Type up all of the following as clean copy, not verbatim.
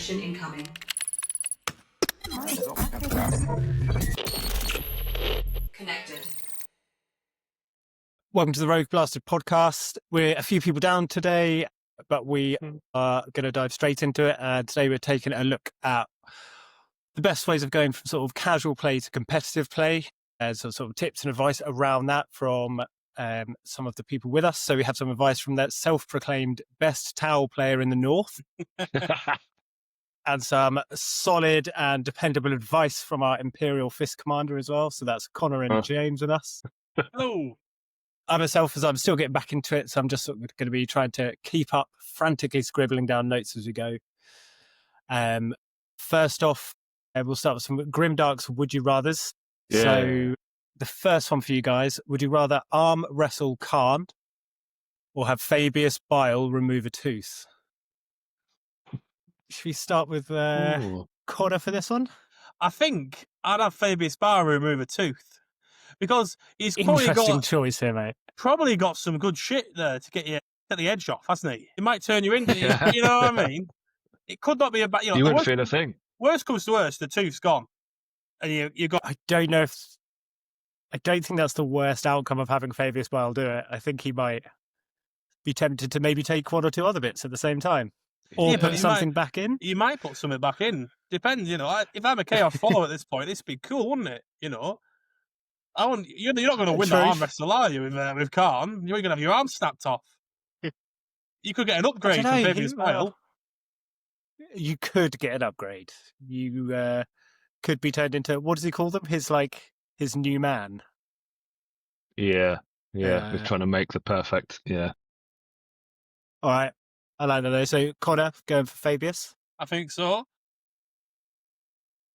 Transmission incoming. Connected. Welcome to the Rogue Blasted podcast. We're a few people down today, but we are going to dive straight into it. And today we're taking a look at the best ways of going from sort of casual play to competitive play, and some sort of tips and advice around that from some of the people with us. So we have some advice from that self-proclaimed best towel player in the North. And some solid and dependable advice from our Imperial Fist Commander as well. So that's Connor and James with us. Hello. I myself, as I'm still getting back into it, so I'm just sort of going to be trying to keep up, frantically scribbling down notes as we go. First off, we'll start with some Grimdark's Would You Rathers. Yeah. So the first one for you guys, would you rather arm wrestle Khan or have Fabius Bile remove a tooth? Should we start with Connor for this one? I think I'd have Fabius Bar remove a tooth because he's Interesting choice here, mate. probably got some good shit there to get the edge off, hasn't he? It might turn you into, you know what I mean? It could not be a bad. You wouldn't feel a thing. Worst comes to worst, the tooth's gone, and you got. I don't think that's the worst outcome of having Fabius Bile do it. I think he might be tempted to maybe take one or two other bits at the same time. Or put something back in? You might put something back in. Depends, you know. If I'm a Chaos follower at this point, this would be cool, wouldn't it? You know, you're not going to win the arm wrestle, are you? With Khan, you're going to have your arm snapped off. You could get an upgrade from Fabius Bile. You could get an upgrade. You could be turned into, what does he call them? His new man. Yeah. We're trying to make the perfect. Yeah. All right. I like that though. So Connor going for Fabius. I think so.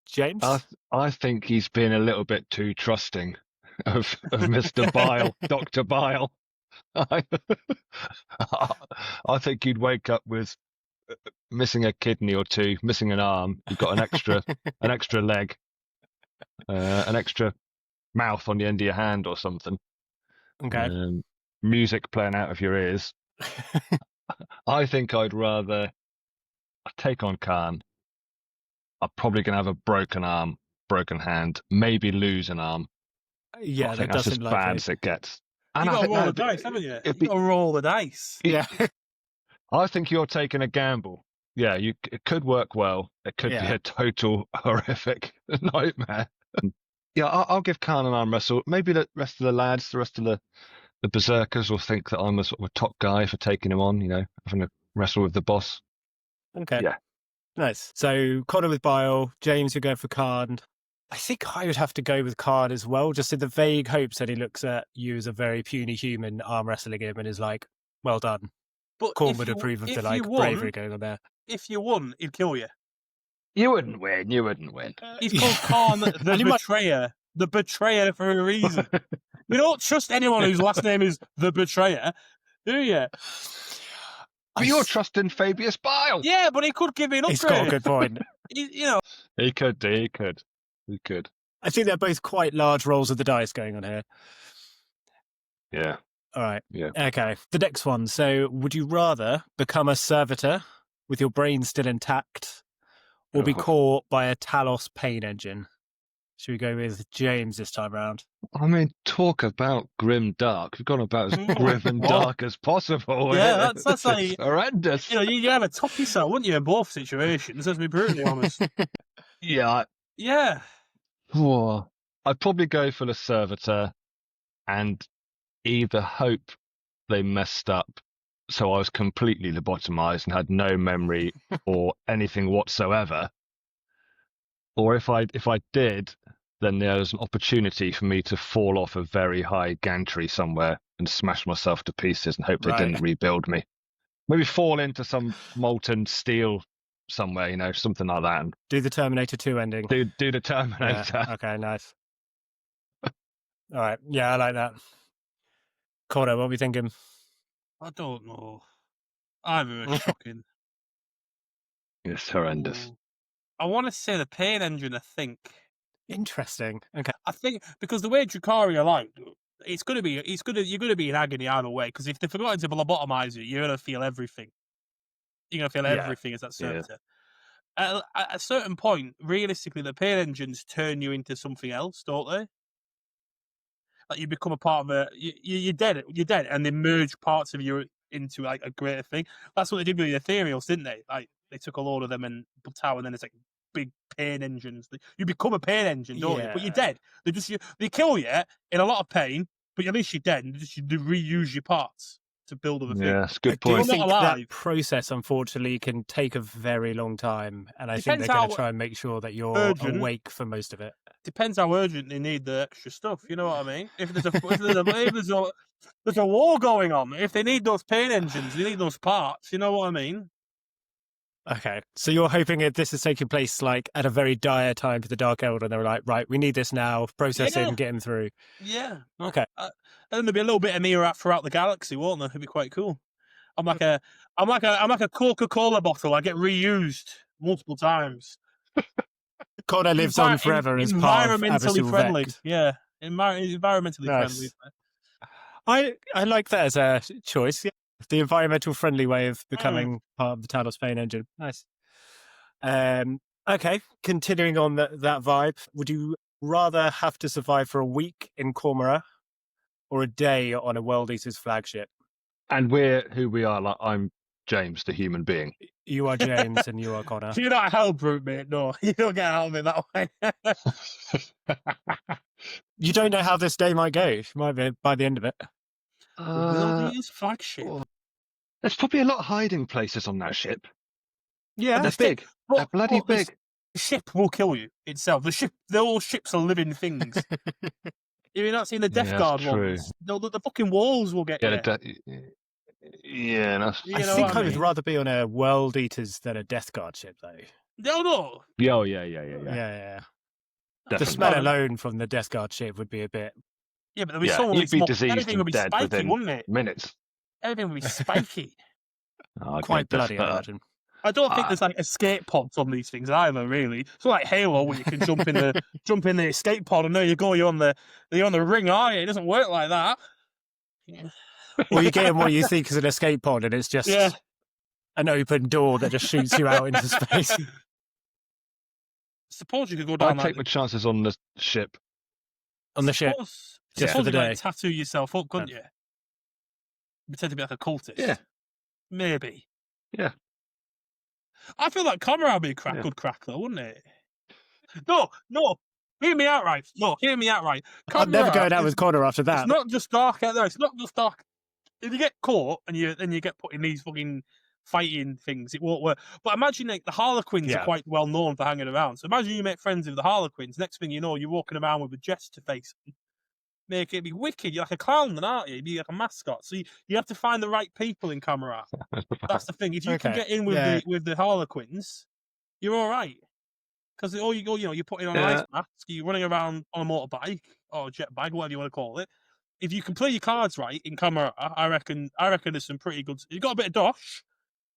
James? I think he's been a little bit too trusting of Mr. Bile, Dr. Bile. I think you'd wake up with missing a kidney or two, missing an arm. You've got an extra leg, an extra mouth on the end of your hand or something. Okay. Music playing out of your ears. I think I'd take on Khan. I'm probably going to have a broken arm, broken hand, maybe lose an arm. Yeah, I think that's as bad as it gets. And You've I got to think roll the dice, haven't you? You've got to roll the dice. Yeah. I think you're taking a gamble. Yeah, it could work well. It could be a total horrific nightmare. Yeah, I'll give Khan an arm wrestle. Maybe the rest of the lads, the rest of the berserkers will think that I'm a sort of a top guy for taking him on, you know, having a wrestle with the boss. Okay. Yeah. Nice. So Connor with Bile, James, you're going for Khan. I think I would have to go with Khan as well, just in the vague hopes that he looks at you as a very puny human arm wrestling him and is like, well done. But Corn would approve of the bravery going on there. If you won, he'd kill you. You wouldn't win. He's called Khan the Betrayer. The Betrayer for a reason. You don't trust anyone whose last name is the Betrayer, do you? But you're trusting Fabius Bile. Yeah, but he could give me an upgrade. He's got a good point. You know. He could. I think they're both quite large rolls of the dice going on here. Yeah. All right. Yeah. Okay. The next one. So would you rather become a servitor with your brain still intact or be caught by a Talos pain engine? Should we go with James this time round? I mean, talk about grim dark. We've gone about as grim and dark as possible. Yeah, that's like horrendous. You know, you have a top yourself, wouldn't you, in both situations? Let's be brutally honest. Yeah. Yeah. Oh, I'd probably go for the servitor and either hope they messed up so I was completely lobotomized and had no memory or anything whatsoever. Or if I did, then there was an opportunity for me to fall off a very high gantry somewhere and smash myself to pieces and hope they didn't rebuild me. Maybe fall into some molten steel somewhere, you know, something like that. And do the Terminator 2 ending. Do the Terminator. Yeah. Okay, nice. All right. Yeah, I like that. Connor, what are we thinking? I don't know. Either are shocking. It's horrendous. Ooh. I want to say the pain engine, I think. Interesting. Okay. I think because the way Drukhari are like, you're going to be in agony either way. Because if they're forgotten to lobotomize you, you're going to feel everything. You're going to feel everything as that servitor. at a certain point, realistically, the pain engines turn you into something else, don't they? Like you become a part of you're dead, and they merge parts of you into like a greater thing. That's what they did with the ethereals, didn't they? Like they took a load of them and put out, and then it's like big pain engines. You become a pain engine, don't you? But you're dead. They kill you in a lot of pain, but at least you're dead, and you reuse your parts to build other things. Yeah, that's a good I point. think Not alive. that process, unfortunately, can take a very long time, and I think Depends they're going how to try and make sure that you're urgent. awake for most of it. Depends how urgent they need the extra stuff. You know what I mean? If there's a war going on, if they need those pain engines, they need those parts. You know what I mean? Okay, so you're hoping that this is taking place like at a very dire time for the Dark Elder, and they're like, right, we need this now, processing, Yeah. getting through. Yeah. Okay. And there'll be a little bit of me throughout the galaxy, won't there? It'd be quite cool. I'm like a Coca-Cola bottle. I get reused multiple times. Connor lives on forever as part of environmentally Abyssal friendly. Vect. Yeah, environmentally Nice. friendly. I like that as a choice. Yeah. The environmental friendly way of becoming part of the Talos Pain engine. Nice. Okay, continuing on that vibe, would you rather have to survive for a week in Cormora or a day on a World Eater's flagship? And we're who we are. Like I'm James, the human being. You are James and you are Connor. You're not a hell brute, mate. No, you don't get out of it that way. You don't know how this day might go. It might be by the end of it. World Eater's flagship. There's probably a lot of hiding places on that ship. Yeah, They're big. They're bloody big. The ship will kill you itself. The whole ships are living things. Have you not seen the Death Guard ones? No, the fucking walls will get you. Yeah, that's... I think I would rather be on a World Eaters than a Death Guard ship, though. No. Oh, yeah. Yeah. Definitely. The smell alone from the Death Guard ship would be a bit... Yeah, but there'd be someone you'd be diseased everything would and be dead spiky, within wouldn't it? minutes. Everything would be spiky. Quite bloody, I imagine. I don't think there's like escape pods on these things either. Really, it's not like Halo where you can jump in the escape pod and there you go. You're on the ring, are you? It doesn't work like that. Or you get in what you think is an escape pod, and it's just an open door that just shoots you out into space. Suppose you could go down. I'd take my chances on the ship. On the ship, just for the day. Tattoo yourself up, couldn't you? Pretend to be like a cultist. Yeah, maybe. Yeah. I feel like Conrad would be a good crack, though, wouldn't it? No. Hear me out right. No, hear me out right. I'm never going out with Connor after that. It's not just dark out there. It's not just dark. If you get caught and you get put in these fucking fighting things, it won't work. But imagine like the Harlequins are quite well known for hanging around. So imagine you make friends with the Harlequins. Next thing you know, you're walking around with a jester face. Make it be wicked. You're like a clown, then, aren't you? You'd be like a mascot. So you have to find the right people in Camera. That's the thing. If you can get in with the Harlequins, you're all right. Because all you go, you're putting on an ice mask, you're running around on a motorbike or a jet bike, whatever you want to call it. If you can play your cards right in Camera, I reckon there's some pretty good. You've got a bit of dosh,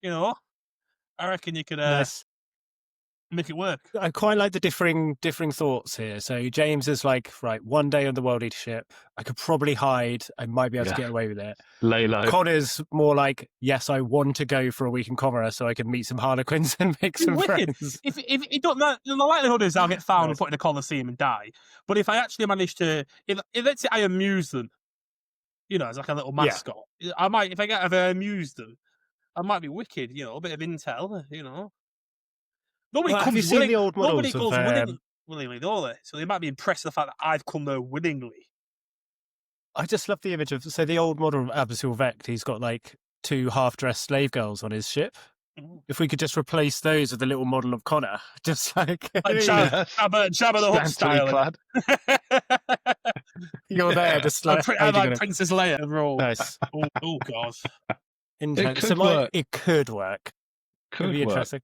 I reckon you could make it work. I quite like the differing thoughts here. So James is like, right, one day on the World Eater ship, I could probably hide. I might be able to get away with it. Lay low. Connor's more like, yes, I want to go for a week in Comora so I can meet some Harlequins and make some friends. If it don't, the likelihood is I'll get found and put in a Colosseum and die. But if I actually manage to, if let's say I amuse them, as like a little mascot, I might, if I amuse them, I might be wicked. A bit of intel, Nobody comes seen the old models Nobody goes willingly, do they? So they might be impressed with the fact that I've come there willingly. I just love the image of, the old model of Abyssal Vect. He's got like 2 half-dressed slave girls on his ship. If we could just replace those with the little model of Connor, just like Jabba the Hutt style. You're there, just like Princess Leia role. Nice. Oh God. It could work. Could be interesting.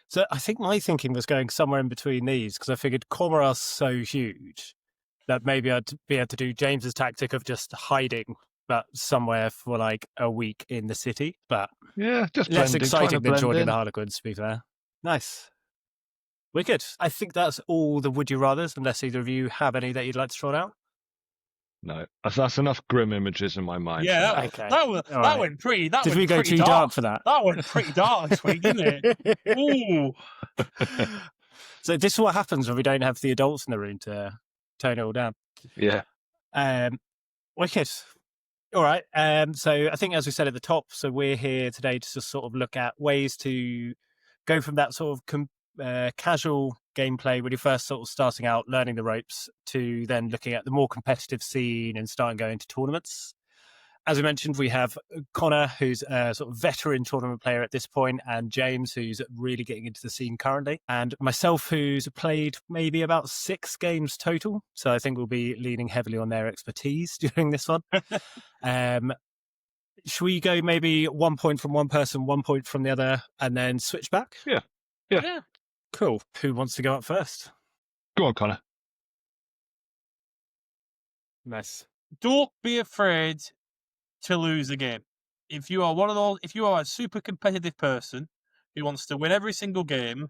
So I think my thinking was going somewhere in between these because I figured Cormora's so huge that maybe I'd be able to do James's tactic of just hiding, but somewhere for like a week in the city. But just less exciting than joining the Harlequins, to be fair. Nice. Wicked. I think that's all the Would You Rathers, unless either of you have any that you'd like to throw out. No, that's enough grim images in my mind. Yeah, for now. Okay. that All right. went pretty. That Did went we go pretty too dark for that? That went pretty dark this week, didn't it? Ooh. So this is what happens when we don't have the adults in the room to tone it all down. Yeah. Wicked. All right. So I think, as we said at the top, so we're here today to just sort of look at ways to go from that sort of casual gameplay when you're first sort of starting out, learning the ropes, to then looking at the more competitive scene and starting going to tournaments. As we mentioned, we have Connor, who's a sort of veteran tournament player at this point, and James, who's really getting into the scene currently, and myself, who's played maybe about 6 games total. So I think we'll be leaning heavily on their expertise during this one. Should we go maybe 1 point from one person, 1 point from the other, and then switch back? Yeah. Cool. Who wants to go up first? Go on, Connor. Nice. Don't be afraid to lose a game. If you are a super competitive person who wants to win every single game,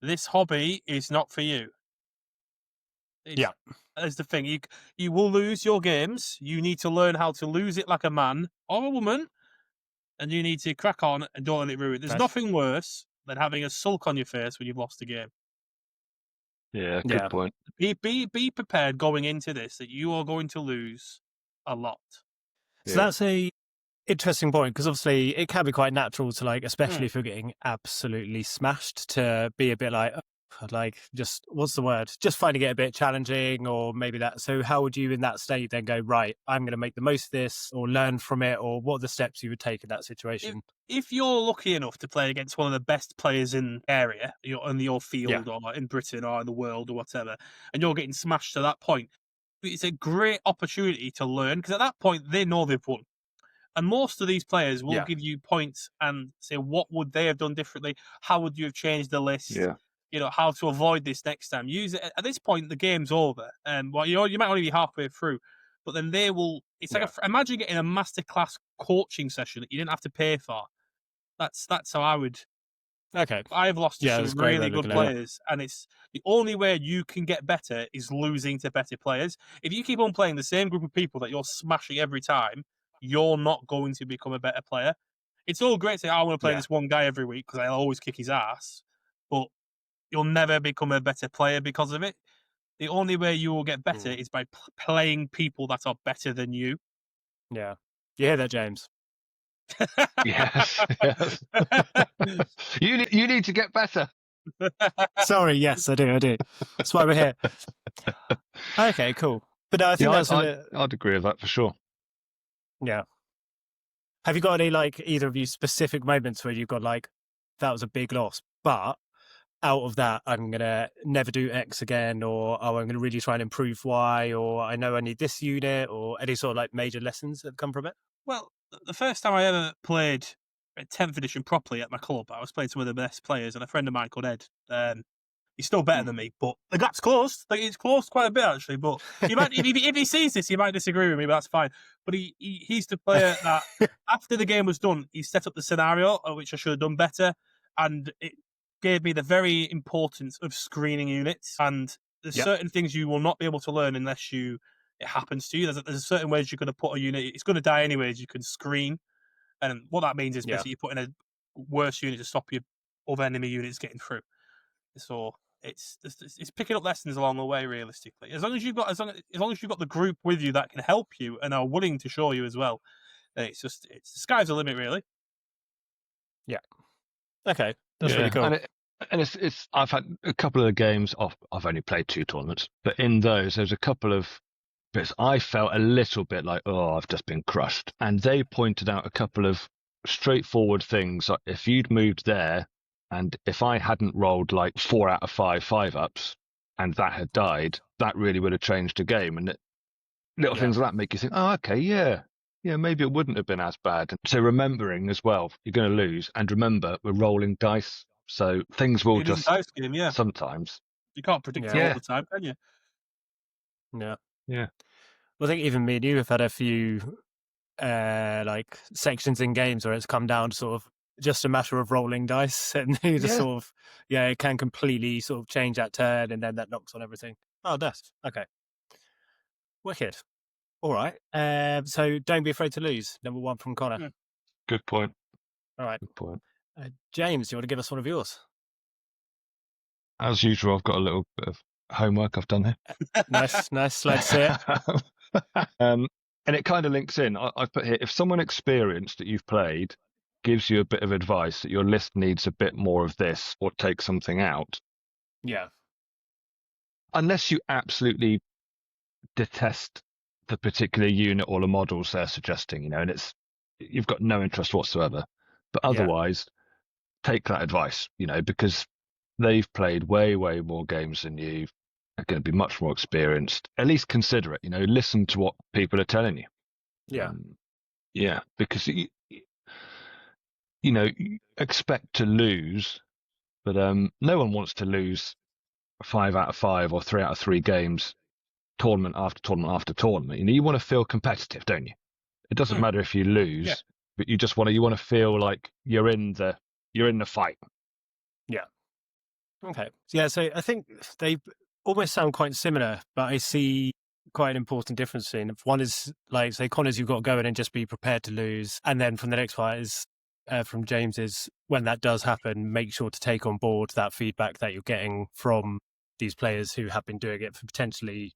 this hobby is not for you. That's the thing. You will lose your games. You need to learn how to lose it like a man or a woman, and you need to crack on and don't let it ruin. There's nothing worse than having a sulk on your face when you've lost a game. Yeah, good point. Be prepared going into this that you are going to lose a lot. So that's a interesting point, because obviously it can be quite natural to, like, especially if you're getting absolutely smashed, to be a bit like just, what's the word? Just finding it a bit challenging, or maybe that. So how would you in that state then go, right, I'm going to make the most of this, or learn from it, or what are the steps you would take in that situation? If you're lucky enough to play against one of the best players in area, in your field, or in Britain, or in the world, or whatever, and you're getting smashed to that point, it's a great opportunity to learn, because at that point they know they've won. And most of these players will give you points and say, what would they have done differently? How would you have changed the list? Yeah. How to avoid this next time. Use it. At this point, the game's over. And you might only be halfway through, but then they will. It's like imagine getting a masterclass coaching session that you didn't have to pay for. That's how I would. Okay. I've lost to some really good players, and it's the only way you can get better is losing to better players. If you keep on playing the same group of people that you're smashing every time, you're not going to become a better player. It's all great to say, I want to play this one guy every week because I'll always kick his ass, but you'll never become a better player because of it. The only way you will get better is by playing people that are better than you. Yeah. You hear that, James? Yes. You need to get better. Sorry, yes, I do. That's why we're here. Okay, cool. But I think I'd agree with that for sure. Yeah. Have you got any, like, either of you specific moments where you've got, like, that was a big loss, but out of that, I'm going to never do X again, or, I'm going to really try and improve Y, or I know I need this unit, or any sort of, like, major lessons that come from it? Well, the first time I ever played 10th edition properly at my club, I was playing some of the best players, and a friend of mine called Ed. He's still better than me, but the gap's closed. Like, it's closed quite a bit, actually. But if he sees this, he might disagree with me, but that's fine. But he's the player that, after the game was done, he set up the scenario, which I should have done better, and it gave me the very importance of screening units. And there's certain things you will not be able to learn unless it happens to you. There's certain ways you're going to put a unit. It's going to die anyways. You can screen, and what that means is basically you're putting a worse unit to stop your other enemy units getting through. So it's picking up lessons along the way. Realistically, as long as you've got the group with you that can help you and are willing to show you as well, then it's the sky's the limit, really. Yeah. Okay, that's really cool. And it's I've had a couple of games off. I've only played 2 tournaments, but in those, there's a couple of bits I felt a little bit like, I've just been crushed. And they pointed out a couple of straightforward things. Like, if you'd moved there, and if I hadn't rolled like 4 out of 5 5-ups, and that had died, that really would have changed the game. And little things like that make you think, okay, maybe it wouldn't have been as bad. So remembering as well, you're going to lose, and remember, we're rolling dice, so things will just dice game, sometimes. You can't predict it all the time, can you? Yeah. Well, I think even me and you have had a few like sections in games where it's come down to sort of just a matter of rolling dice, and you just sort of it can completely sort of change that turn, and then that knocks on everything. Oh, that's okay. Wicked. All right. So don't be afraid to lose. Number 1 from Connor. Mm. Good point. All right. Good point. James, do you want to give us one of yours? As usual, I've got a little bit of homework I've done here. Nice. Let's see it. And it kind of links in. I've put here, if someone experienced that you've played gives you a bit of advice that your list needs a bit more of this or take something out, Yeah. unless you absolutely detest the particular unit or the models they're suggesting, and you've got no interest whatsoever. But otherwise, take that advice, because they've played way, way more games than you. Are going to be much more experienced. At least consider it. Listen to what people are telling you. Yeah. Because you expect to lose, but no one wants to lose 5 out of 5 or 3 out of 3 games, tournament after tournament after tournament. You want to feel competitive, don't you? It doesn't matter if you lose, but you just want to feel like you're in the fight. Yeah. Okay. Yeah. So I think they almost sound quite similar, but I see quite an important difference in one is like, say, Connor's, you've got to go in and just be prepared to lose. And then from the next part is from James is when that does happen, make sure to take on board that feedback that you're getting from these players who have been doing it for potentially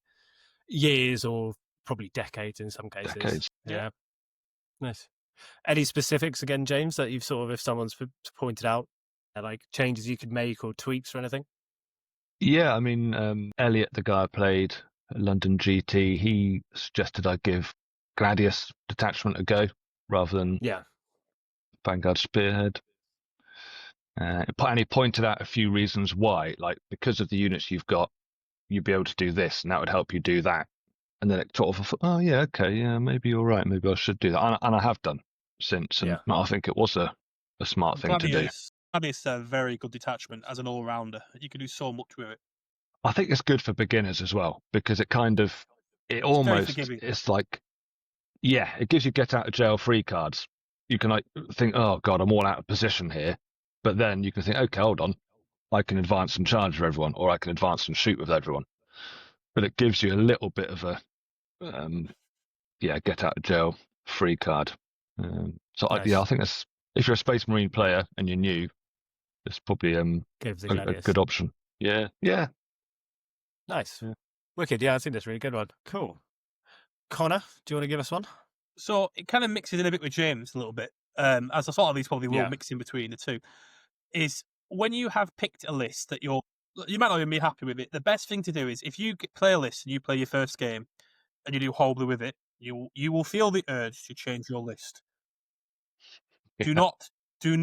years or probably decades in some cases. Decades. Yeah. Nice. Any specifics again, James, that you've sort of, if someone's pointed out, like changes you could make or tweaks or anything? Yeah, I mean, Elliot, the guy I played at London GT, he suggested I give Gladius Detachment a go rather than Vanguard Spearhead. And he pointed out a few reasons why, like because of the units you've got, you'd be able to do this, and that would help you do that. And then it sort of, oh yeah, okay, yeah, maybe you're right, maybe I should do that, and I have done since, and I think it was a smart thing to do. Gladius is a very good detachment as an all-rounder. You can do so much with it. I think it's good for beginners as well because it's like, it gives you get out of jail free cards. You can like think, oh god, I'm all out of position here, but then you can think, okay, hold on, I can advance and charge with everyone, or I can advance and shoot with everyone. But it gives you a little bit of a get out of jail free card. Nice. I think that's, if you're a Space Marine player and you're new, it's probably a good option. Yeah. Nice. Yeah. Wicked. Yeah, I think that's a really good one. Cool. Connor, do you want to give us one? So it kind of mixes in a bit with James a little bit, as I thought these probably will mix in between the two, is when you have picked a list that you might not even be happy with it, the best thing to do is if you play a list and you play your first game and you do horribly with it, you will feel the urge to change your list. Do not do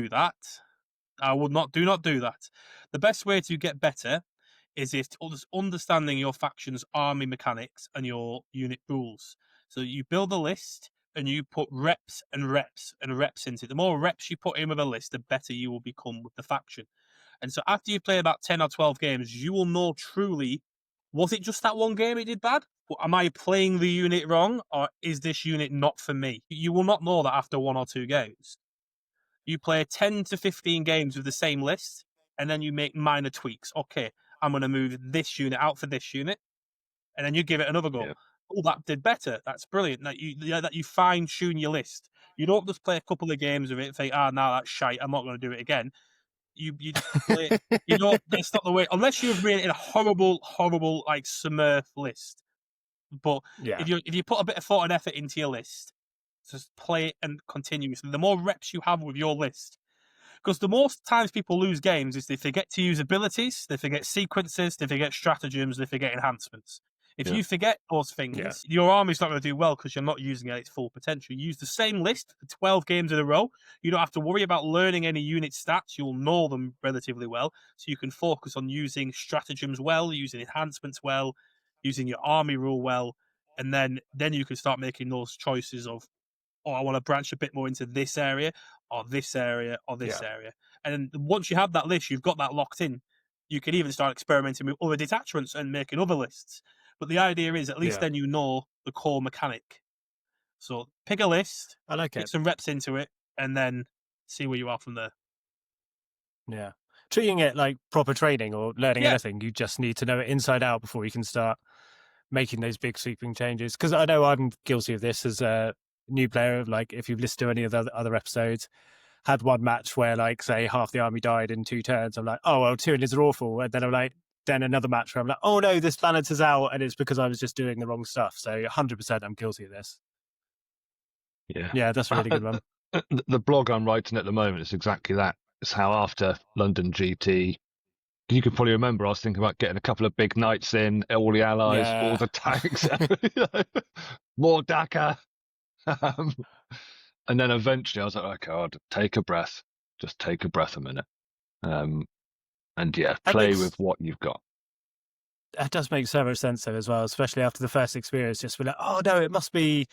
that. Do not do that. The best way to get better is if understanding your faction's army mechanics and your unit rules. So you build a list and you put reps and reps and reps into it. The more reps you put in with a list, the better you will become with the faction. And so after you play about 10 or 12 games, you will know truly, was it just that one game it did bad? Am I playing the unit wrong, or is this unit not for me? You will not know that after 1 or 2 games. You play 10 to 15 games with the same list, and then you make minor tweaks. Okay, I'm going to move this unit out for this unit, and then you give it another go. Yeah. Oh, that did better. That's brilliant. That you fine tune your list. You don't just play a couple of games with it and think, no, that's shite. I'm not going to do it again. You just play. That's not the way. Unless you've made it a horrible like Smurf list. But if you put a bit of thought and effort into your list, just play it and continuously. The more reps you have with your list, because the most times people lose games is they forget to use abilities, they forget sequences, they forget stratagems, they forget enhancements. If you forget those things, your army's not going to do well because you're not using it at its full potential. You use the same list for 12 games in a row. You don't have to worry about learning any unit stats. You'll know them relatively well. So you can focus on using stratagems well, using enhancements well, using your army rule well. And then you can start making those choices of, I want to branch a bit more into this area or this area or this area. And then once you have that list, you've got that locked in. You can even start experimenting with other detachments and making other lists. But the idea is at least then you know the core mechanic. So pick a list, get some reps into it, and then see where you are from there. Yeah. Treating it like proper training or learning anything, you just need to know it inside out before you can start making those big sweeping changes. Because I know I'm guilty of this as a new player. Like, if you've listened to any of the other episodes, had one match where, like, say half the army died in 2 turns. I'm like, oh well, tyranids are awful. And then I'm like, then another match where I'm like, oh no, this balance is out, and it's because I was just doing the wrong stuff. So 100% I'm guilty of this. Yeah, that's a really good one. The blog I'm writing at the moment is exactly that. It's how after London GT, you could probably remember I was thinking about getting a couple of big knights in, all the allies, all the tanks, more Dakar. And then eventually I was like, okay, I'll take a breath. Just take a breath a minute. And yeah, play with what you've got. That does make so much sense though as well, especially after the first experience. Just be like, oh no, it must be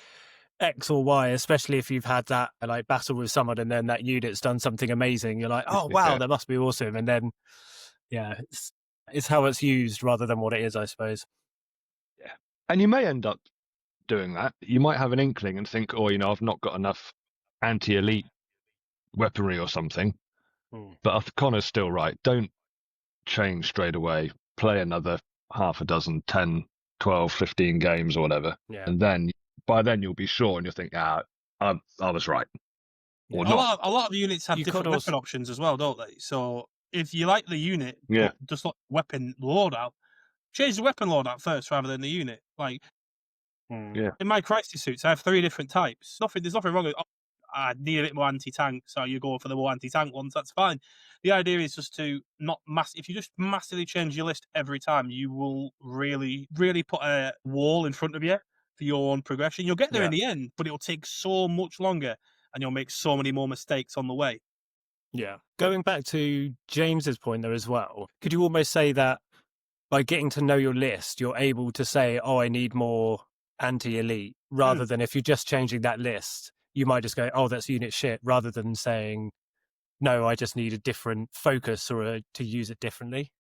X or Y, especially if you've had that like battle with someone and then that unit's done something amazing. You're like, oh wow, that must be awesome. And then, yeah, it's how it's used rather than what it is, I suppose. Yeah. And you may end up doing that. You might have an inkling and think, oh, I've not got enough anti-elite weaponry or something. But Connor's still right. Don't change straight away. Play another half a dozen, 10, 12, 15 games or whatever. Yeah. And then by then you'll be sure and you'll think, I was right. Or not. A lot of units have different weapon options as well, don't they? So if you like the unit, but just like weapon loadout, change the weapon loadout first rather than the unit. Like, in my crisis suits, I have 3 different types. There's nothing wrong with I need a bit more anti-tank, so you go for the more anti-tank ones, that's fine. The idea is just to not if you just massively change your list every time, you will really, really put a wall in front of you for your own progression. You'll get there in the end, but it'll take so much longer and you'll make so many more mistakes on the way. Yeah. Going back to James's point there as well, could you almost say that by getting to know your list, you're able to say, oh, I need more anti-elite, rather than if you're just changing that list, you might just go, oh, that's unit shit, rather than saying, no, I just need a different focus or to use it differently.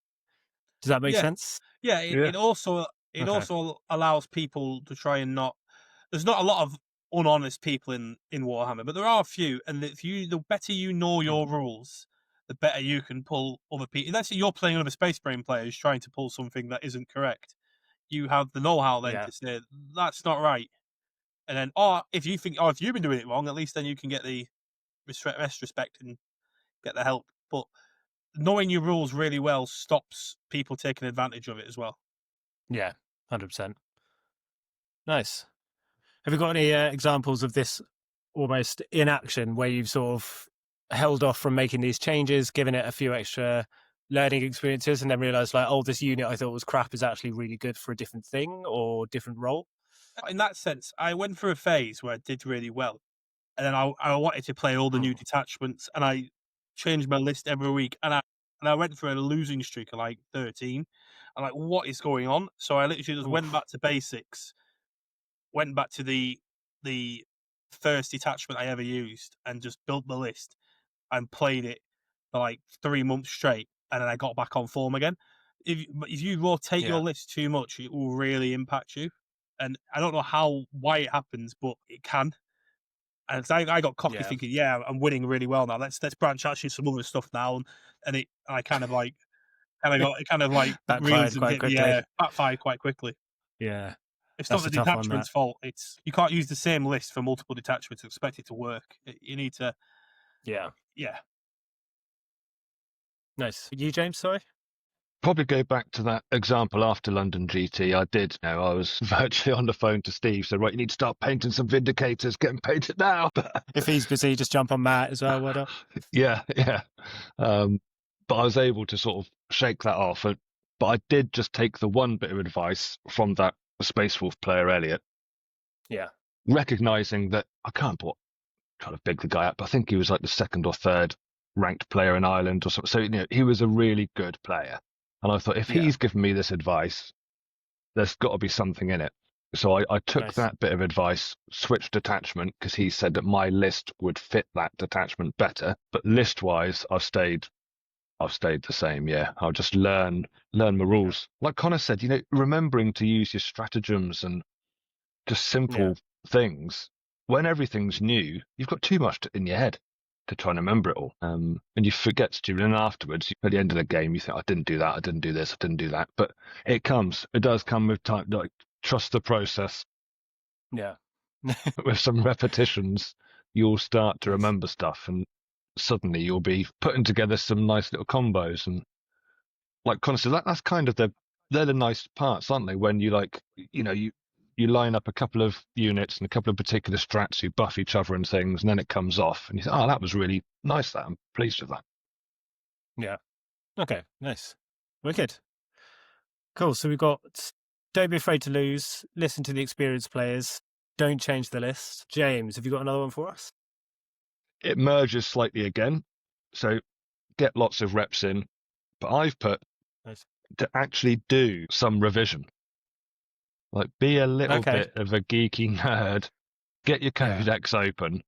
Does that make sense? Yeah, it also allows people to try and not... There's not a lot of unhonest people in Warhammer, but there are a few, and the better you know your rules, the better you can pull other people. Let's say you're playing another Space Brain player who's trying to pull something that isn't correct. You have the know-how then to say, that's not right. And then, if you think, if you've been doing it wrong, at least then you can get the respect and get the help. But knowing your rules really well stops people taking advantage of it as well. Yeah, 100%. Nice. Have you got any examples of this almost in action where you've sort of held off from making these changes, given it a few extra learning experiences, and then realised like, oh, this unit I thought was crap is actually really good for a different thing or different role? In that sense, I went through a phase where I did really well. And then I wanted to play all the new detachments, and I changed my list every week. And I went through a losing streak of like 13. I'm like, what is going on? So I literally just went back to basics, went back to the first detachment I ever used, and just built the list and played it for like 3 months straight. And then I got back on form again. If you rotate your list too much, it will really impact you. And I don't know why it happens, but it can. And I got cocky thinking, I'm winning really well now. Let's branch out to some other stuff now. And I kind of backfired quite quickly. Backfired quite quickly. Yeah. It's not the detachment's fault. You can't use the same list for multiple detachments and expect it to work. You need to. Yeah. Yeah. Nice. You, James, sorry? Probably go back to that example after London GT. I was virtually on the phone to Steve, so right, you need to start painting some Vindicators, get them painted now. If he's busy, just jump on Matt as well, why not? Yeah. But I was able to sort of shake that off. But I did just take the one bit of advice from that Space Wolf player, Elliot. Yeah. Recognizing that I can't trying to big the guy up, but I think he was like the 2nd or 3rd ranked player in Ireland or something. So, he was a really good player. And I thought, if he's given me this advice, there's got to be something in it. So I took that bit of advice, switched detachment, because he said that my list would fit that detachment better. But list-wise, I've stayed the same, yeah. I'll just learn my rules. Like Connor said, remembering to use your stratagems and just simple things. When everything's new, you've got too much in your head to try and remember it all. And you forget to do it. And afterwards, at the end of the game, you think, I didn't do that, I didn't do this, I didn't do that. But it does come with time, like trust the process. Yeah. With some repetitions, you'll start to Nice. remember stuff, and suddenly you'll be putting together some nice little combos. And like constantly, that's kind of they're the nice parts, aren't they? When you like, you line up a couple of units and a couple of particular strats who buff each other and things, and then it comes off, and you say, "Oh, that was really nice. That I'm pleased with that." Yeah. Okay. Nice. Wicked. Cool. So we've got don't be afraid to lose. Listen to the experienced players. Don't change the list. James, have you got another one for us? It merges slightly again, so get lots of reps in. But I've put Nice. to actually do some revision. Like, be a little bit of a geeky nerd. Get your codex open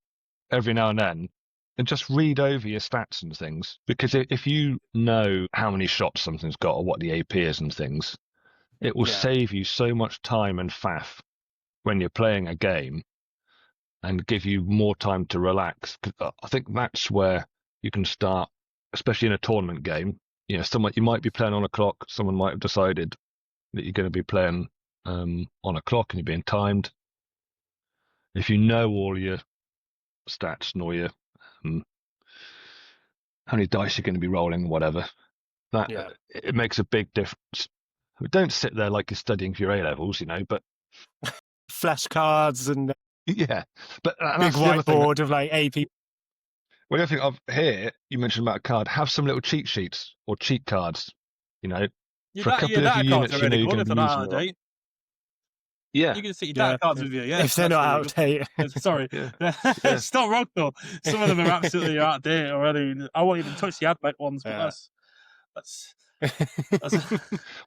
every now and then, and just read over your stats and things. Because if you know how many shots something's got or what the AP is and things, it will save you so much time and faff when you're playing a game, and give you more time to relax. I think that's where you can start, especially in a tournament game. Someone you might be playing on a clock. Someone might have decided that you're going to be playing on a clock and you're being timed. If you know all your stats and all your how many dice you're going to be rolling, whatever, that it makes a big difference. Don't sit there like you're studying for your A levels, but flashcards and but big whiteboard of like AP. Well, the other thing of here, you mentioned about a card. Have some little cheat sheets or cheat cards. For a couple of units you know you're going to be using. Date. Yeah, you can see your data cards with you. Yeah, if they're not out of date. Sorry, it's not wrong though. Some of them are absolutely out of date already. I won't even touch the admech ones, but that's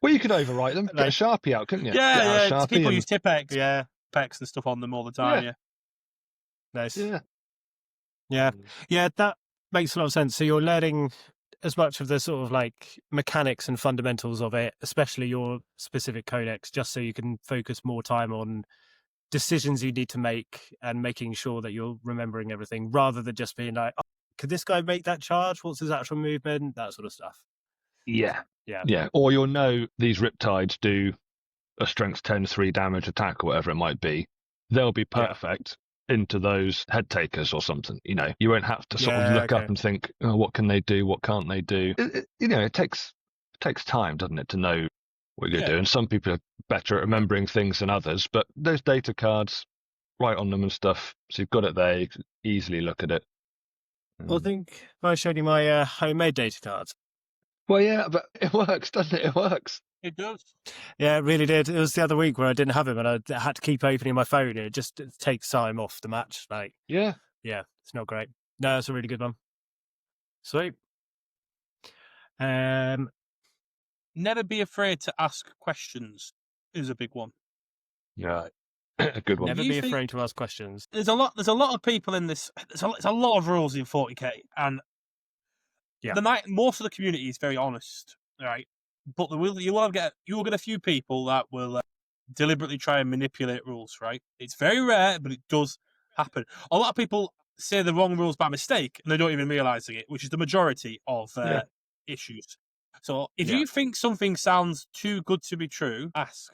well, you could overwrite them. Get a Sharpie out, couldn't you? Yeah. People use Tipex, Tipex and stuff on them all the time. Yeah. Nice. Yeah. That makes a lot of sense. So you're learning as much of the sort of like mechanics and fundamentals of it, especially your specific codex, just so you can focus more time on decisions you need to make and making sure that you're remembering everything, rather than just being like, could this guy make that charge? What's his actual movement? That sort of stuff. Yeah. Or you'll know these Riptides do a strength 10, 3 damage attack or whatever it might be. They'll be perfect into those head takers or something. You won't have to sort of look up and think, oh, what can they do? What can't they do? It takes time, doesn't it, to know what you're doing. Some people are better at remembering things than others, but those data cards, write on them and stuff. So you've got it there. You can easily look at it. Well, I think I showed you my homemade data cards. Well, yeah, but it works, doesn't it? It works. It does. Yeah, it really did. It was the other week where I didn't have him and I had to keep opening my phone. It just takes time off the match. Yeah, it's not great. No, it's a really good one. Sweet. Never be afraid to ask questions is a big one. Yeah, a good one. Never be afraid to ask questions. There's a lot of people in this. There's a lot of rules in 40k, and most of the community is very honest, right? But you will get a few people that will deliberately try and manipulate rules, right? It's very rare, but it does happen. A lot of people say the wrong rules by mistake, and they don't even realising it, which is the majority of issues. So if you think something sounds too good to be true, ask.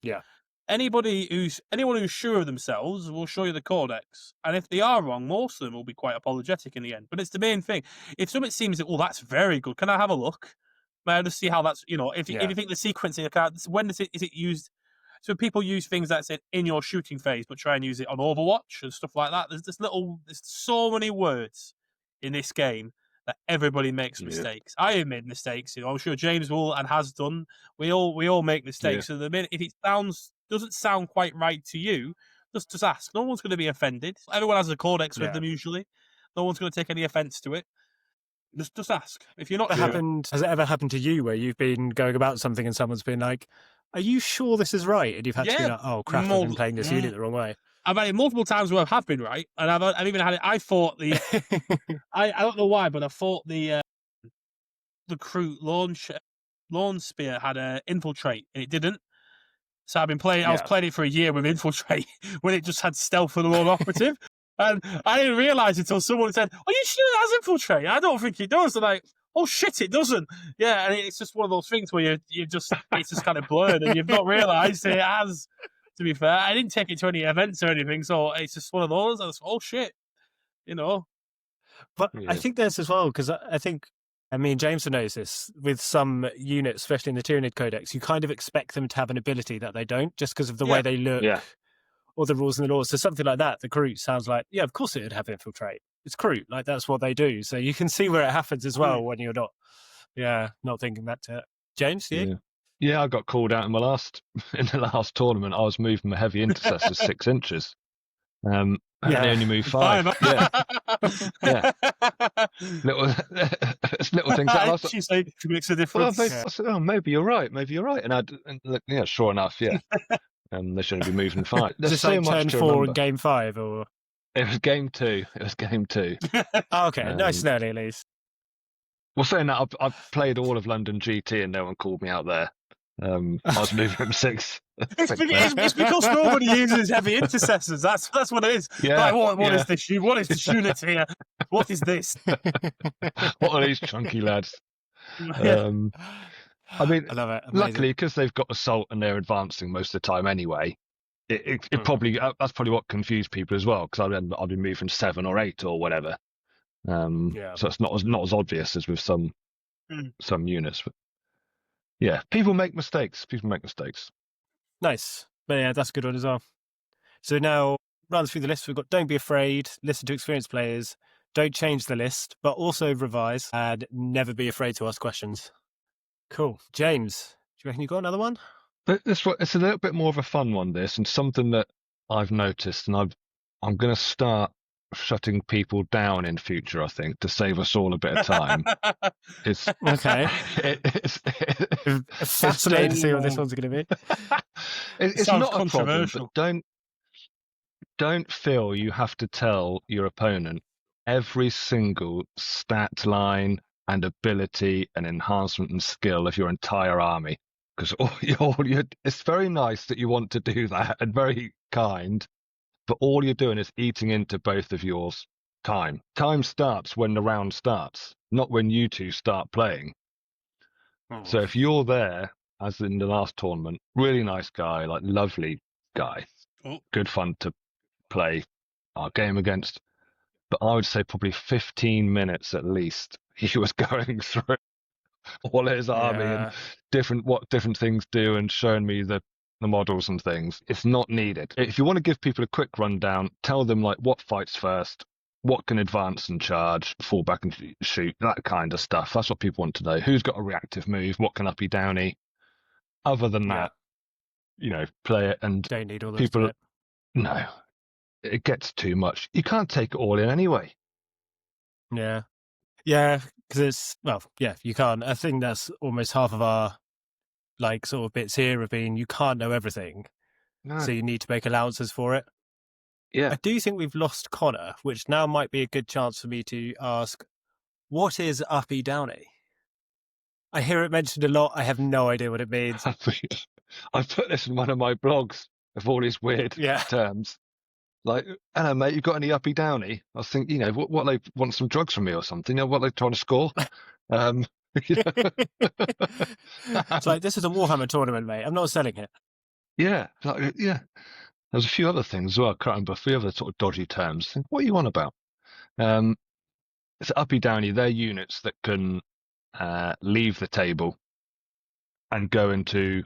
Yeah. Anyone who's sure of themselves will show you the codex, and if they are wrong, most of them will be quite apologetic in the end. But it's the main thing. If something seems that, that's very good, can I have a look? May I just see how that's, if you think the sequencing of cards, when is it used? So people use things that's in your shooting phase, but try and use it on Overwatch and stuff like that. There's so many words in this game that everybody makes mistakes. I have made mistakes. I'm sure James will and has done. We all make mistakes. So the minute if it doesn't sound quite right to you, just ask. No one's going to be offended. Everyone has a codex with them usually. No one's going to take any offence to it. Just ask. If you're not sure. Has it ever happened to you where you've been going about something and someone's been like, are you sure this is right? And you've had to be like, oh crap, I've been playing this unit the wrong way. I've had it multiple times where I have been right, and I've even had it. I thought I don't know why, but I thought the recruit lawn spear had a infiltrate, and it didn't. So I've been playing. I was playing it for a year with infiltrate when it just had stealth for the lone operative, and I didn't realise until someone said, "Are you sure it has infiltrate?" I don't think it does. And oh shit, it doesn't. Yeah, and it's just one of those things where it's just kind of blurred and you've not realised it has. To be fair, I didn't take it to any events or anything, so it's just one of those. I was, oh shit, you know. But I think there's as well, because I think, I mean, James knows this, with some units, especially in the Tyranid Codex, you kind of expect them to have an ability that they don't, just because of the way they look, or the rules and the laws. So something like that, the Kroot sounds like, yeah, of course it would have infiltrate. It's Kroot, like that's what they do. So you can see where it happens as well when you're not thinking that to it. James, you? Yeah, I got called out in the last tournament. I was moving my heavy intercessors 6 inches. And they only moved 5. Yeah. Little things. She said, "It makes a difference." I said, "Oh, maybe you're right. Maybe you're right." And sure enough, they shouldn't be moving 5. There's Just so like much turn 4 in game 5, or it was game 2. oh, okay, nice and early at least. Well, saying that, I've played all of London GT and no one called me out there. I was moving from 6. It's because nobody uses heavy intercessors. That's what it is. Yeah. Like, what is this? What is this unit here? What is this? What are these chunky lads? I mean, I love it. Amazing. Luckily, because they've got assault and they're advancing most of the time anyway. It probably that's probably what confused people as well, because I've been moving 7 or 8 or whatever. So it's not as obvious as with some units. But yeah, people make mistakes. Nice. But yeah, that's a good one as well. So now, runs through the list. We've got don't be afraid, listen to experienced players, don't change the list, but also revise, and never be afraid to ask questions. Cool. James, do you reckon you got another one? It's a little bit more of a fun one, this, and something that I've noticed, and I'm going to start shutting people down in future, I think, to save us all a bit of time. It's okay. It's fascinating to see what this one's going to be. It's not a problem, but don't feel you have to tell your opponent every single stat line and ability and enhancement and skill of your entire army, because it's very nice that you want to do that and very kind. But all you're doing is eating into both of yours time. Time starts when the round starts, not when you two start playing. So if you're there, as in the last tournament, really nice guy, like lovely guy, good fun to play our game against. But I would say probably 15 minutes at least, he was going through all his army and what different things do and showing me the models and things. It's not needed. If you want to give people a quick rundown, tell them like what fights first, what can advance and charge, fall back and shoot, that kind of stuff. That's what people want to know. Who's got a reactive move? What can uppy downy? Other than that, play it. And don't need all those people. No, it gets too much. You can't take it all in anyway. Yeah, because you can't. I think that's almost half of our sort of bits here of being you can't know everything, so you need to make allowances for it. I do think we've lost Connor, which now might be a good chance for me to ask, what is uppy downy? I hear it mentioned a lot. I have no idea what it means. I put this in one of my blogs of all these weird terms. Like, hello mate, you got any uppy downy? I was thinking, what they want some drugs from me or something? What they trying to score? It's like, this is a Warhammer tournament, mate. I'm not selling it. There's a few other things as well. I can't remember a few other sort of dodgy terms. What are you on about? It's uppy downy. They're units that can leave the table and go into.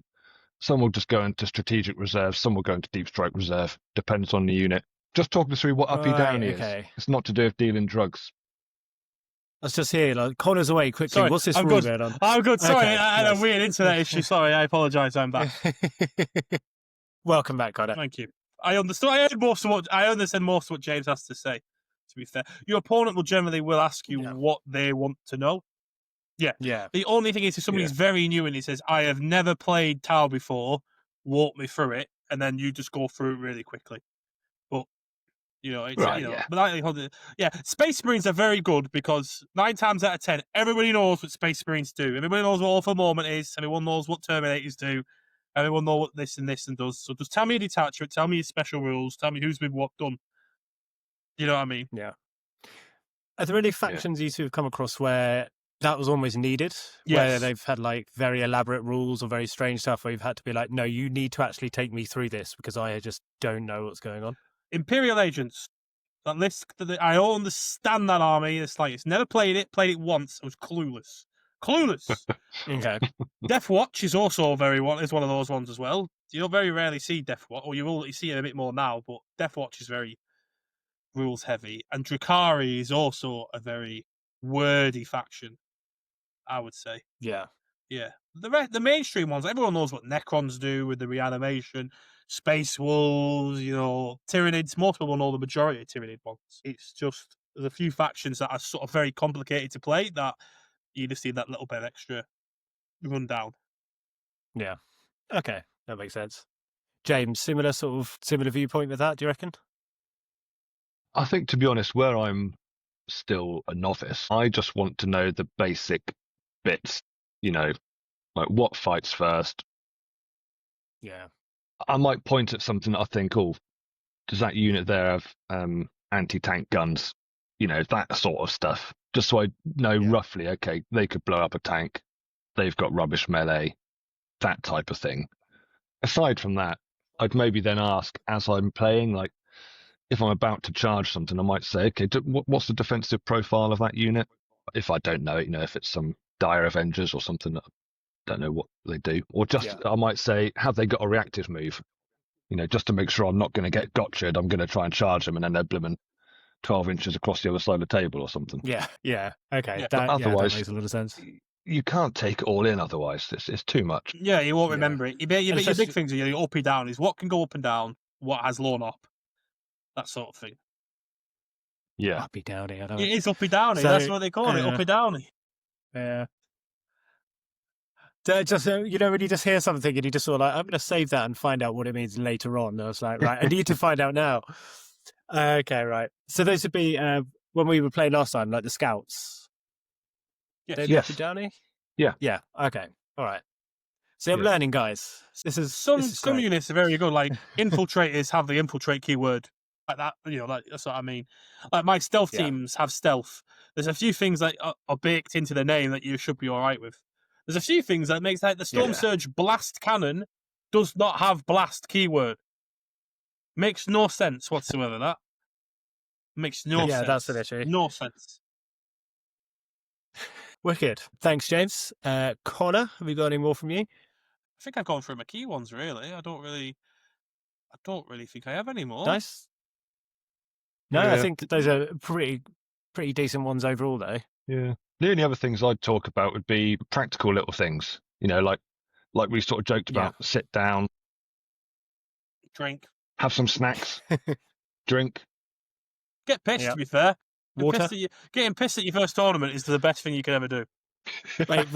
Some will just go into strategic reserve. Some will go into deep strike reserve. Depends on the unit. Just talk us through what uppy downy is. It's not to do with dealing drugs. Let's just hear, Connor's away quickly. Sorry, what's this rule going on? I'm good. Sorry, I had a weird internet issue. Sorry, I apologise. I'm back. Welcome back, Connor. Thank you. I understood. I understand most of what James has to say. To be fair, your opponent will ask you what they want to know. Yeah. The only thing is, if somebody's very new and he says, "I have never played Tau before, walk me through it," and then you just go through it really quickly. But Space Marines are very good because 9 times out of 10, everybody knows what Space Marines do. Everybody knows what Alpha Moment is. Everyone knows what Terminators do. Everyone knows what this and does. So just tell me your detachment, tell me your special rules, tell me who's been what done. You know what I mean? Yeah. Are there any factions you two have come across where that was almost needed, where Yes. they've had like very elaborate rules or very strange stuff where you've had to be like, no, you need to actually take me through this because I just don't know what's going on. Imperial Agents. That list, I don't understand that army. It's like, it's never played it once. I was clueless. Clueless. Okay. Death Watch is also is one of those ones as well. You very rarely see Death Watch, or you see it a bit more now, but Death Watch is very rules heavy. And Drukhari is also a very wordy faction, I would say. Yeah. Yeah. The mainstream ones, everyone knows what Necrons do with the reanimation, Space Wolves, Tyranids. Most people know the majority of Tyranid ones. It's just, there's a few factions that are sort of very complicated to play that you just need that little bit extra rundown. Yeah. Okay. That makes sense. James, similar viewpoint with that, do you reckon? I think, to be honest, where I'm still a novice, I just want to know the basic bits, like what fights first. Yeah. I might point at something that I think, oh, does that unit there have anti-tank guns? That sort of stuff. Just so I know roughly, okay, they could blow up a tank. They've got rubbish melee, that type of thing. Aside from that, I'd maybe then ask, as I'm playing, like, if I'm about to charge something, I might say, okay, what's the defensive profile of that unit? If I don't know it, if it's some Dire Avengers or something that I don't know what they do. Or just, I might say, have they got a reactive move? Just to make sure I'm not going to get gotcha'd, I'm going to try and charge them and then they're blooming 12 inches across the other side of the table or something. Yeah. Okay. Yeah. That Otherwise, makes a lot of sense. You can't take it all in otherwise. It's too much. Yeah, you won't remember it. Your big things are your up and down is what can go up and down, what has low up, that sort of thing. Yeah. Uppy downy. I know it is uppy downy. So, that's what they call it, uppy downy. Yeah. Just when you just hear something and you just sort of like, I'm going to save that and find out what it means later on. And I was like, right, I need to find out now. Okay, right. So those would be when we were playing last time, like the scouts. Yes. Uppy downy. Yeah. Yeah. Okay. All right. So I'm learning, guys. This is some great. units are very good. Like infiltrators have the infiltrate keyword, like that. Like that's what I mean. Like my stealth teams have stealth. There's a few things that are baked into the name that you should be all right with. There's a few things that makes like the Storm Surge blast cannon does not have blast keyword. Makes no sense whatsoever. That makes no sense. Yeah, that's an issue. No sense. Wicked. Thanks, James. Connor, have we got any more from you? I think I've gone through my key ones. Really, I don't really think I have any more. Nice. No, I think those are pretty decent ones overall, though. Yeah. The only other things I'd talk about would be practical little things. Like we sort of joked about. Sit down, drink, have some snacks, drink, get pissed. To be fair, water. Getting pissed at your first tournament is the best thing you can ever do. Wait,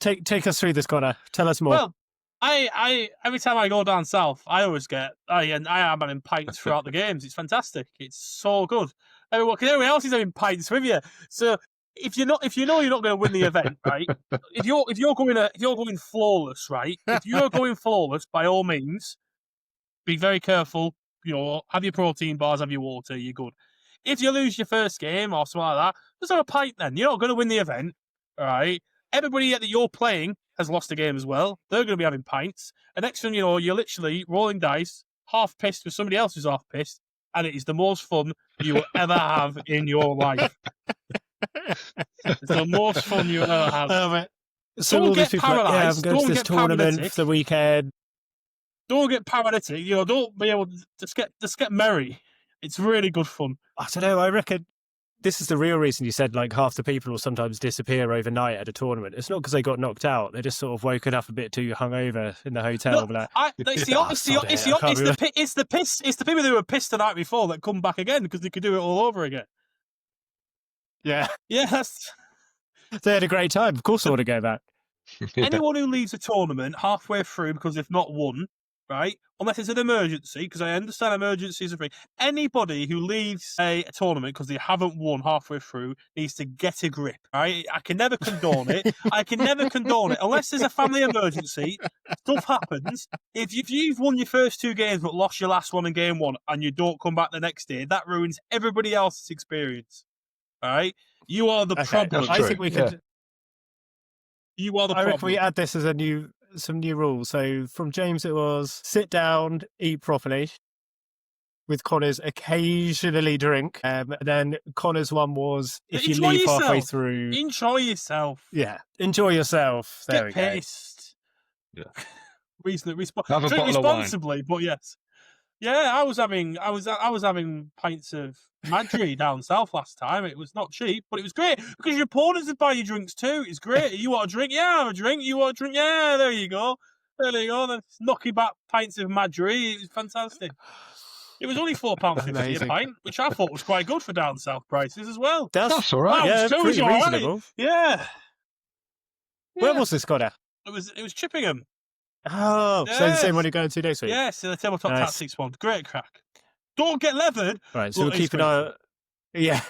take us through this, Connor. Tell us more. Well, I every time I go down south, I always get I am having pints throughout the games. It's fantastic. It's so good. Everyone else is having pints with you. So if you know you're not going to win the event, right? if you're going flawless, right? If you're going flawless, by all means, be very careful. Have your protein bars, have your water. You're good. If you lose your first game or something like that, just have a pint. Then you're not going to win the event, all right? Everybody that you're playing has lost a game as well. They're going to be having pints. And next thing you know, you're literally rolling dice, half pissed with somebody else who's half pissed, and it is the most fun you will ever have in your life. It's the most fun you'll ever have. So don't get I'm paralysed. going to this tournament for the weekend. Don't get paralytic. Don't be able to just get merry. It's really good fun. I don't know. I reckon this is the real reason you said like half the people will sometimes disappear overnight at a tournament. It's not because they got knocked out. They just sort of woken up a bit too hungover in the hotel. It's the people who were pissed the night before that come back again because they could do it all over again. Yeah. Yes. They had a great time. Of course I want to go back. Anyone who leaves a tournament halfway through because they've not won, right? Unless it's an emergency, because I understand emergencies are free. Anybody who leaves a tournament because they haven't won halfway through needs to get a grip, right? I can never condone it. Unless there's a family emergency. Stuff happens. If you've won your first two games but lost your last one in game one and you don't come back the next day, that ruins everybody else's experience, all right? You are the Okay, problem. That's I think true, we could. You are the I reckon we problem. add this as some new rules. So from James, it was sit down, eat properly. With Connor's occasionally drink. And then Connor's one was if you Enjoy leave halfway yourself. through. Enjoy yourself. Yeah, enjoy yourself. There we Get go. pissed. Yeah. Have a Drink bottle of wine. responsibly, but yes. Yeah, I was having pints of Madry down south last time. It was not cheap, but it was great because your opponents would buy you drinks too. It's great. You want a drink? Yeah, have a drink. You want a drink? Yeah, there you go. There you go. Then knocking back pints of Madry. It was fantastic. It was only £4.50 a Amazing. pint, which I thought was quite good for down south prices as well. That's all right. Wow, Yeah, it's totally pretty all right. reasonable. Yeah. Where was this, Connor? It was Chippingham. Oh, so the Yes. same one you're going to next week? Yes, in the tabletop Nice. tactics one. Great crack. Don't get leathered. Right, so but we'll keep it's an great eye. Yeah,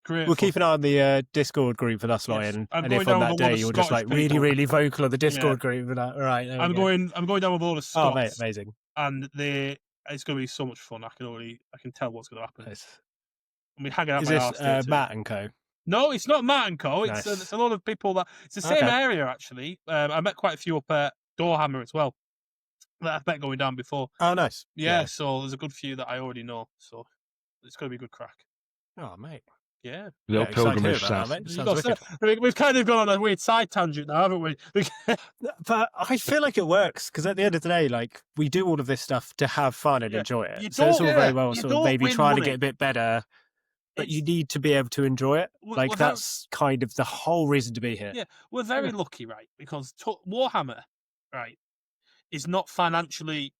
Great. we'll fun. keep an eye on the Discord group for that lot, Yes. and I'm if going on down that with a lot day of you're just Scottish like really, people. really vocal on the Discord Yeah. group, and that, all right, there we I'm go. going down with all the Oh, mate, Scots, amazing. and it's going to be so much fun. I can tell what's going to happen. Nice. I mean, hanging out Is my this arse there too. Matt and Co? No, it's not Matt and Co. Nice. It's a lot of people it's the same Okay. area actually. I met quite a few up at Warhammer as well that I've met going down before. Oh, nice. Yeah, so there's a good few that I already know. So it's going to be a good crack. Oh, mate. Yeah. Little excited to hear pilgrimage about south. that, mate. You Sounds got wicked. we've kind of gone on a weird side tangent now, haven't we? But I feel like it works because at the end of the day, like we do all of this stuff to have fun and Yeah. enjoy it. You So it's all don't- very well you sort of don't maybe win trying money. to get a bit better, but you It's- need to be able to enjoy it. Well, Like well, that- that's kind of the whole reason to be here. Yeah, we're very lucky, right? Because Warhammer, right, is not financially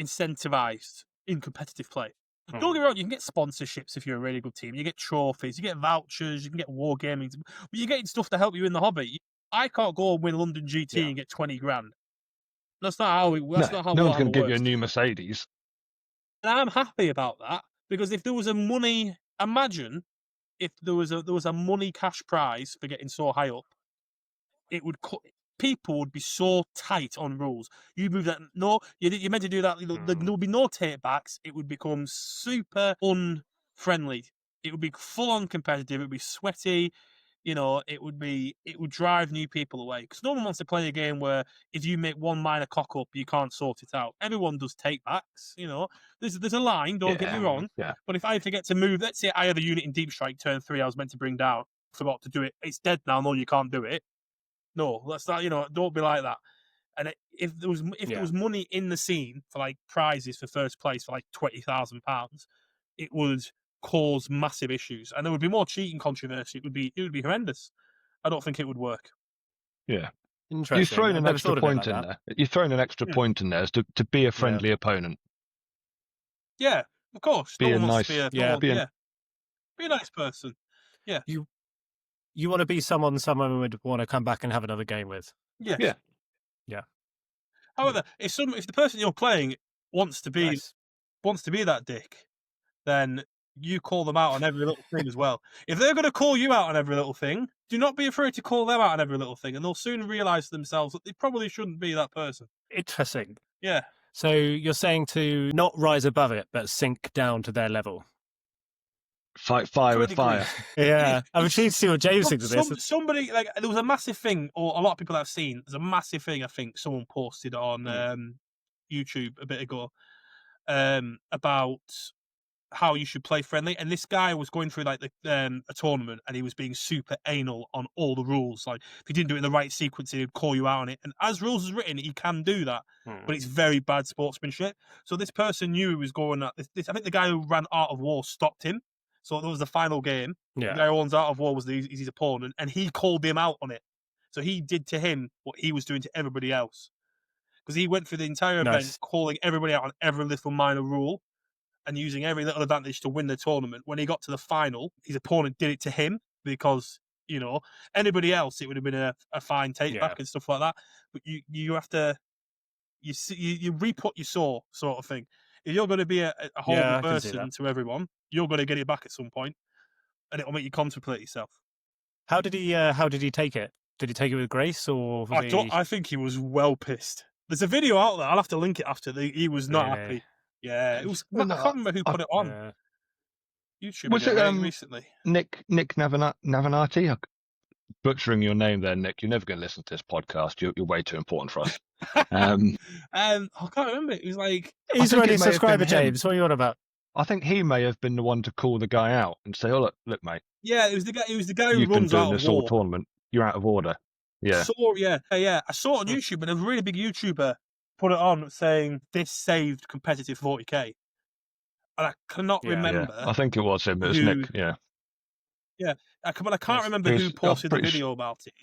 incentivized in competitive play. Don't get me wrong, you can get sponsorships if you're a really good team. You get trophies, you get vouchers, you can get wargaming, but you're getting stuff to help you in the hobby. I can't go and win London GT Yeah. and get 20 grand. That's not how not how no one's Warhammer going to give you a works. new Mercedes. And I'm happy about that because if there was imagine if there was a money cash prize for getting so high up, it would people would be so tight on rules. You move that, no, you're meant to do that. There would be no take backs. It would become super unfriendly. It would be full on competitive. It would be sweaty. It would drive new people away because no one wants to play a game where if you make one minor cock up, you can't sort it out. Everyone does take backs. There's a line. Don't get me wrong. Yeah. But if I forget to move, let's say I have a unit in Deep Strike turn 3 I was meant to bring down, forgot to do it. It's dead now. No, you can't do it. No, that's not. Don't be like that. And if there was money in the scene for like prizes for first place for like £20,000, it would cause massive issues, and there would be more cheating controversy. It would be horrendous. I don't think it would work. Yeah. Interesting. You've thrown I've an never extra thought of it point like in that. there. You've thrown an extra point in there as to be a friendly opponent. Yeah, of course. Be No a one wants nice- to be a yeah, be a nice person. You want to be someone would want to come back and have another game with. Yes. Yeah. Yeah. However, if the person you're playing wants to be Nice. that dick, then you call them out on every little thing as well. If they're going to call you out on every little thing, do not be afraid to call them out on every little thing, and they'll soon realise themselves that they probably shouldn't be that person. Interesting. Yeah. So you're saying to not rise above it, but sink down to their level. Fight fire To a with degree. fire. Yeah, I'm intrigued to see what James thinks of this. Somebody there was a massive thing, or a lot of people I've seen. There's a massive thing I think someone posted on YouTube a bit ago about how you should play friendly. And this guy was going through like a tournament, and he was being super anal on all the rules. Like if you didn't do it in the right sequence, he'd call you out on it. And as rules is written, he can do that, but it's very bad sportsmanship. So this person knew he was going at this. I think the guy who ran Art of War stopped him. So there was the final game. Yeah. The guy who owns Art of War was his opponent, and he called him out on it. So he did to him what he was doing to everybody else. Because he went through the entire event calling everybody out on every little minor rule and using every little advantage to win the tournament. When he got to the final, his opponent did it to him because, anybody else, it would have been a fine take back and stuff like that. But you have to, you reap what you sow, sort of thing. If you're going to be a horrible person to everyone, you're going to get it back at some point, and it'll make you contemplate yourself. How did he take it? Did he take it with grace, or was I think he was well pissed. There's a video out there. I'll have to link it after. He was not happy. Yeah, it was. I can't remember who put it on. YouTuber Was guy it recently. Nick Navanati? Butchering your name there, Nick. You're never going to listen to this podcast. You're way too important for us. I can't remember. It was like He's think already a it may have subscriber, been him. James. What are you on about? I think he may have been the one to call the guy out and say, "Oh, look, mate. yeah, it was the guy. It was the guy who You've been runs doing Out of this all War. tournament. You're out of order." Yeah. I saw it on YouTube, and a really big YouTuber put it on saying this saved competitive 40k, and I cannot Yeah. remember. I think it was him. It was who- Nick. Yeah. I can't Yes. remember It was- who I'm posted the pretty video about it.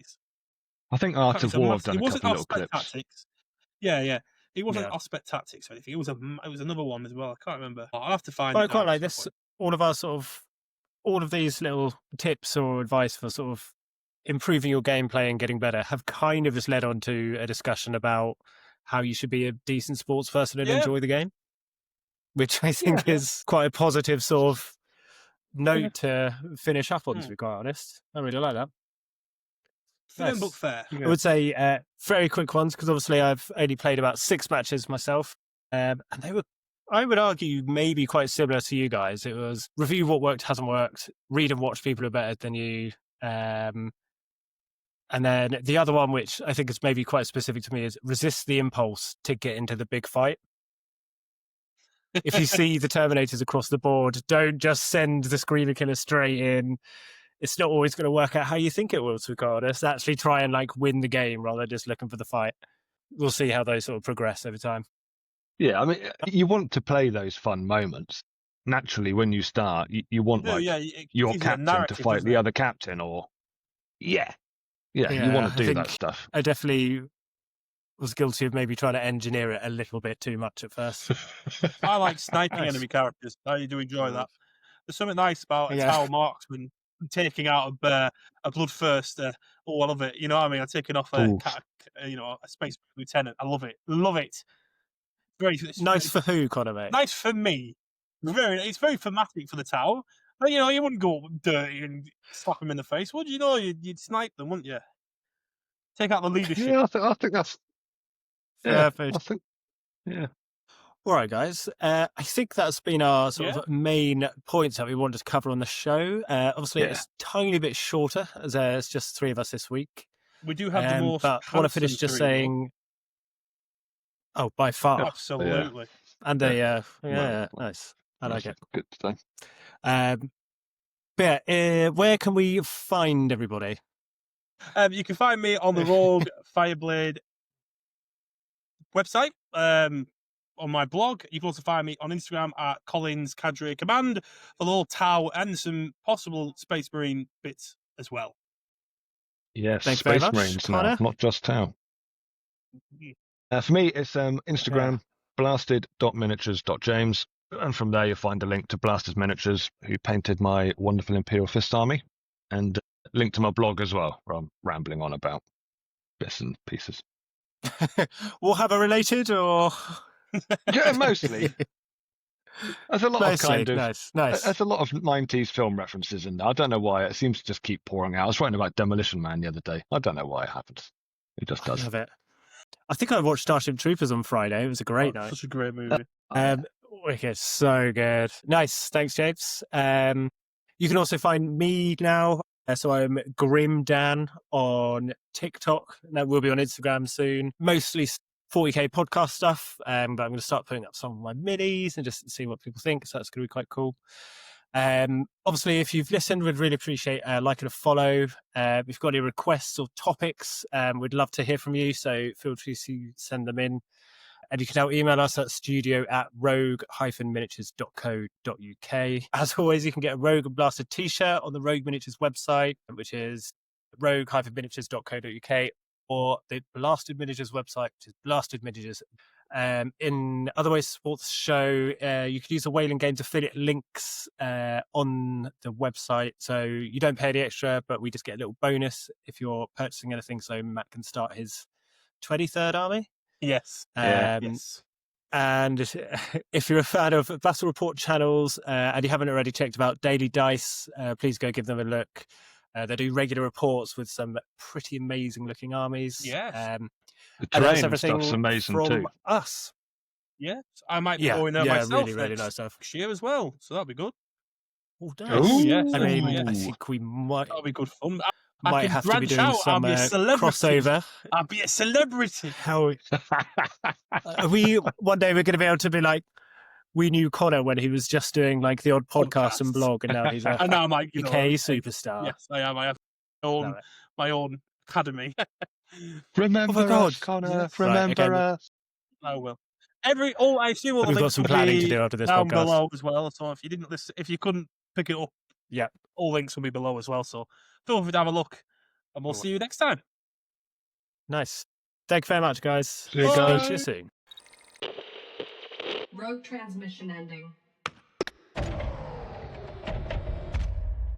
I think Art of War have done It a wasn't couple of little Aspect clips. Tactics. Yeah. It wasn't Yeah. Aspect Tactics or anything. It was another one as well. I can't remember. I'll have to find Well, I it. quite now like at some this. point. All of these little tips or advice for sort of improving your gameplay and getting better have kind of just led on to a discussion about how you should be a decent sports person and Yeah. enjoy the game, which I think Yeah. is quite a positive sort of note to finish up on, to Hmm. be quite honest. I really like that. Film Nice. book fair. I would say very quick ones, because obviously I've only played about 6 matches myself, and they were, I would argue, maybe quite similar to you guys. It was review what worked, hasn't worked, read and watch people who are better than you, and then the other one, which I think is maybe quite specific to me, is resist the impulse to get into the big fight. If you see the Terminators across the board, don't just send the Screamer Killer straight in. It's not always going to work out how you think it will, to be honest. Actually try and win the game rather than just looking for the fight. We'll see how those sort of progress over time. Yeah, I mean, you want to play those fun moments. Naturally, when you start, you want No, your it gives you a captain to narrative, fight doesn't the it? other captain, or yeah, you Yeah, want I to do that think- stuff. I definitely was guilty of maybe trying to engineer it a little bit too much at first. I like sniping Nice. enemy characters. I do enjoy that. There's something nice about a Yeah. tower marksman taking out a bloodthirster. I love it. You know what I mean? I'm taking off Ooh. a space lieutenant. I love it. Love it. It's Nice for who, Connor, mate? nice for me. It's very thematic for the tower. But, you wouldn't go dirty and slap them in the face, would you? You'd snipe them, wouldn't you? Take out the leadership. Yeah, I think that's Perfect. I think All right, guys. I think that's been our sort of main points that we wanted to cover on the show. Obviously, Yeah. it's a tiny bit shorter, as it's just 3 of us this week. We do have the most. But I want to finish handsome just three, though. saying, oh, by far. Absolutely. And nice. I like it. Good today. But yeah, where can we find everybody? You can find me on the Rogue Fireblade website, on my blog. You can also find me on Instagram at Collins Cadre Command for the whole Tau and some possible Space Marine bits as well. Yes, Thanks very Space much, Marines now, Connor. not just Tau. For me, it's Instagram, blasted.miniatures.james. And from there, you'll find a link to Blasters Miniatures, who painted my wonderful Imperial Fist army, and link to my blog as well, where I'm rambling on about bits and pieces. Warhammer related, or Yeah, mostly. There's a lot of kind of nice. There's a lot of 90s film references in there. I don't know why. It seems to just keep pouring out. I was writing about Demolition Man the other day. I don't know why it happens. It just I does. love it. I think I watched Starship Troopers on Friday. It was a great night. Such a great movie. Wicked, so good. Nice, thanks, James. You can also find me now. So I'm Grim Dan on TikTok. That will be on Instagram soon. Mostly 40k podcast stuff, but I'm going to start putting up some of my minis and just see what people think. So that's going to be quite cool. Obviously, if you've listened, we'd really appreciate a like and a follow. If you've got any requests or topics, we'd love to hear from you. So feel free to send them in. And you can now email us at studio@rogue-miniatures.co.uk. As always, you can get a Rogue and Blasted t-shirt on the Rogue Miniatures website, which is rogue-miniatures.co.uk, or the Blasted Miniatures website, which is Blasted Miniatures. In other ways, sports show, you can use the Whaling Games affiliate links on the website. So you don't pay any extra, but we just get a little bonus if you're purchasing anything. So Matt can start his 23rd army. Yes. Yes. And if you're a fan of Battle Report channels and you haven't already checked about Daily Dice, please go give them a look. They do regular reports with some pretty amazing looking armies. Yes. The And terrain that's and everything stuff's amazing from too. us. Yes. I might be going there myself really next nice stuff. year as well. So that'll be good. Oh, Oh, yes. I mean, yeah. I think we might That'll be good fun. I might can have to be branch doing out. I'll some be a celebrity. crossover. I'll be a celebrity. How are we one day we're going to be able to be like, we knew Connor when he was just doing like the odd podcast and Podcasts. blog, and now he's a And now I'm like, UK superstar. Yes, I am. I have Love it. my own academy. Remember Oh my God. us, Connor. Yes. Right, Remember again, us. I will. I assume all the We've got links some will planning to be do after this down podcast. below as well. So if you didn't listen, if you couldn't pick it up, Yeah. all links will be below as well. So feel free to have a look, and we'll see you next time. Nice. Thank you very much, guys. See you Bye. guys. See you soon. Rogue transmission ending.